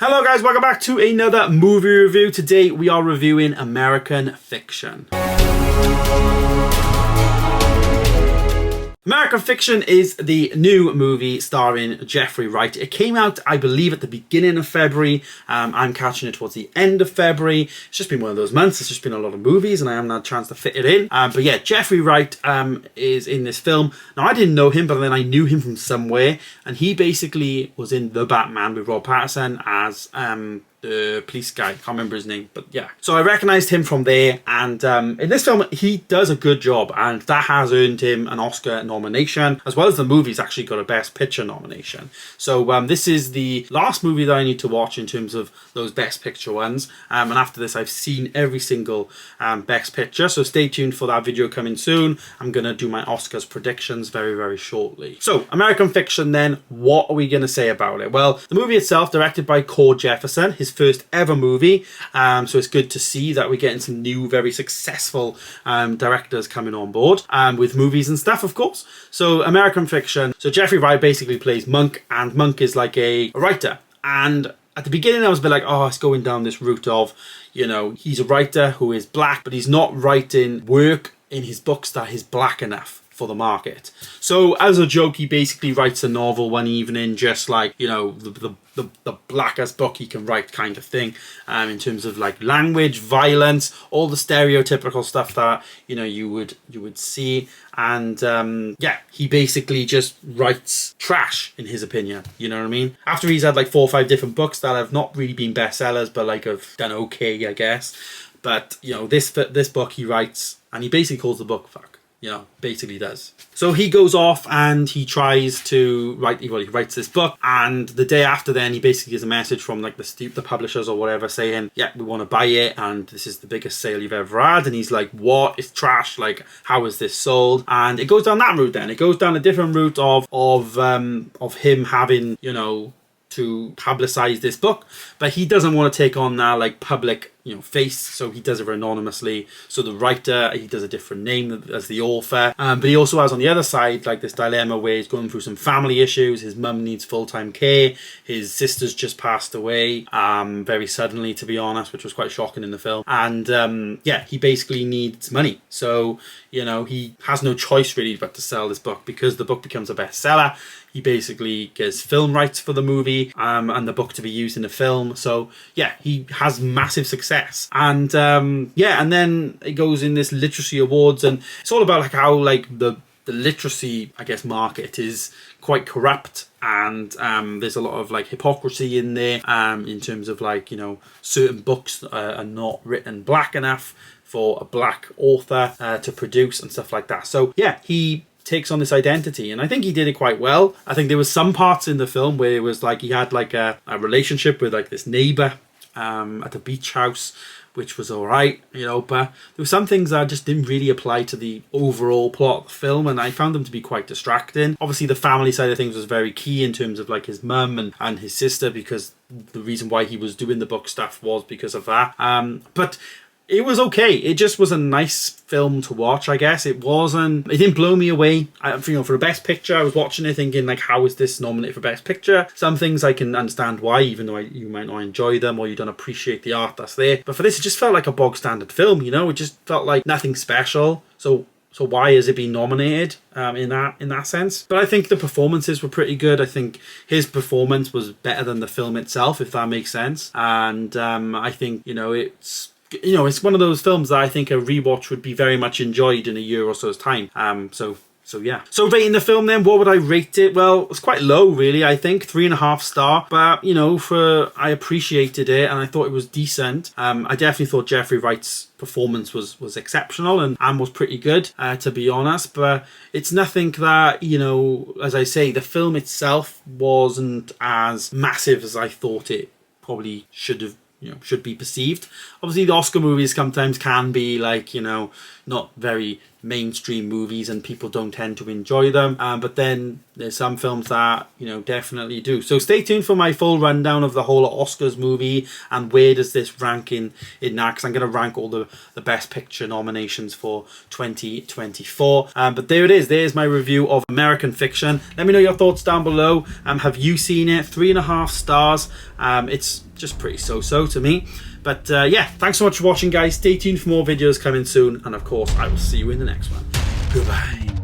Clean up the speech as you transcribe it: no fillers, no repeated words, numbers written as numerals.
Hello guys, welcome back to another movie review. Today we are reviewing American Fiction. American Fiction is the new movie starring Jeffrey Wright. It came out, I believe, at the beginning of February. I'm catching it towards the end of February. It's just been one of those months. It's just been a lot of movies and I haven't had a chance to fit it in. But yeah, Jeffrey Wright is in this film. Now, I didn't know him, but then I knew him from somewhere. And he basically was in The Batman with Rob Pattinson as the police guy. I can't remember his name, but yeah. So I recognized him from there, and in this film he does a good job, and that has earned him an Oscar nomination, as well as the movie's actually got a Best Picture nomination. So this is the last movie that I need to watch in terms of those Best Picture ones, and after this I've seen every single Best Picture, so stay tuned for that video coming soon. I'm gonna do my Oscars predictions very shortly. So American Fiction then, what are we gonna say about it? Well, the movie itself, directed by Cord Jefferson, his first ever movie, so it's good to see that we're getting some new very successful directors coming on board with movies and stuff, of course. So American Fiction, so Jeffrey Wright basically plays Monk, and Monk is like a writer, and at the beginning I was a bit like, oh, it's going down this route of, you know, he's a writer who is black, but he's not writing work in his books that is black enough for the market. So as a joke, he basically writes a novel one evening, just like, you know, the blackest book he can write kind of thing, in terms of like language, violence, all the stereotypical stuff that, you know, you would see. And yeah, he basically just writes trash in his opinion, you know what I mean? After he's had like 4 or 5 different books that have not really been bestsellers, but like have done okay, I guess. But you know, this book he writes, and he basically calls the book fuck. You know, basically does. So he goes off and he tries to write, well, he writes this book, and the day after then he basically gets a message from like the publishers or whatever saying, yeah, we want to buy it and this is the biggest sale you've ever had. And he's like, what? It's trash, like how is this sold? And it goes down that route then. It goes down a different route of him having, you know, to publicize this book, but he doesn't want to take on that like public, you know, face, so he does it anonymously. So the writer, he does a different name as the author, but he also has on the other side like this dilemma where he's going through some family issues. His mum needs full-time care, his sister's just passed away very suddenly, to be honest, which was quite shocking in the film. And yeah, he basically needs money, so you know, he has no choice really but to sell this book, because the book becomes a bestseller. He basically gets film rights for the movie and the book to be used in the film. So yeah, he has massive success. And yeah, and then it goes in this literacy awards, and it's all about like how like the literacy, I guess, market is quite corrupt, and there's a lot of like hypocrisy in there, in terms of like, you know, certain books are not written black enough for a black author to produce and stuff like that. So yeah, he takes on this identity, and I think he did it quite well. I think there was some parts in the film where it was like he had like a relationship with like this neighbor at the beach house, which was all right, you know, but there were some things that just didn't really apply to the overall plot of the film, and I found them to be quite distracting. Obviously the family side of things was very key in terms of like his mum and his sister, because the reason why he was doing the book stuff was because of that. But it was okay. It just was a nice film to watch, I guess. It didn't blow me away. You know, for the Best Picture, I was watching it thinking like, how is this nominated for Best Picture? Some things I can understand why, even though you might not enjoy them or you don't appreciate the art that's there. But for this, it just felt like a bog standard film, you know? It just felt like nothing special. So why is it being nominated in that sense? But I think the performances were pretty good. I think his performance was better than the film itself, if that makes sense. And I think, you know, it's one of those films that I think a rewatch would be very much enjoyed in a year or so's time. So yeah. So rating the film then, what would I rate it? Well, it's quite low really, I think. 3.5 star. But, you know, I appreciated it and I thought it was decent. I definitely thought Jeffrey Wright's performance was exceptional and was pretty good, to be honest. But it's nothing that, you know, as I say, the film itself wasn't as massive as I thought it probably should have, you know, should be perceived. Obviously the Oscar movies sometimes can be like, you know, not very mainstream movies and people don't tend to enjoy them, but then there's some films that, you know, definitely do. So stay tuned for my full rundown of the whole Oscars movie and where does this rank in that, because I'm going to rank all the best picture nominations for 2024. But there it is, there's my review of American Fiction. Let me know your thoughts down below. Have you seen it? 3.5 stars. It's just pretty so-so to me. But yeah, thanks so much for watching, guys. Stay tuned for more videos coming soon. And of course, I will see you in the next one. Goodbye.